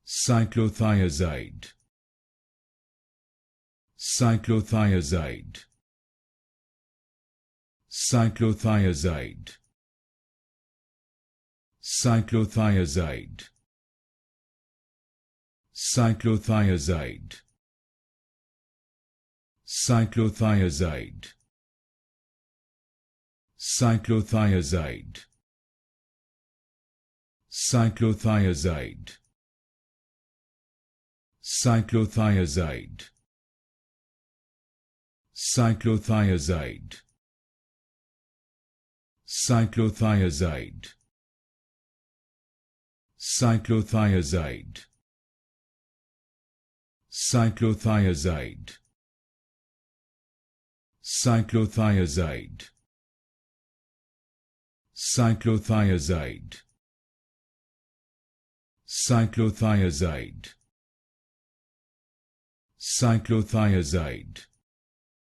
Cyclothiazide. Cyclothiazide. Cyclothiazide. Cyclothiazide. Cyclothiazide. Cyclothiazide. Cyclothiazide. Cyclothiazide. Cyclothiazide. Cyclothiazide. Cyclothiazide. Cyclothiazide. Cyclothiazide. Cyclothiazide. Cyclothiazide. Cyclothiazide. Cyclothiazide.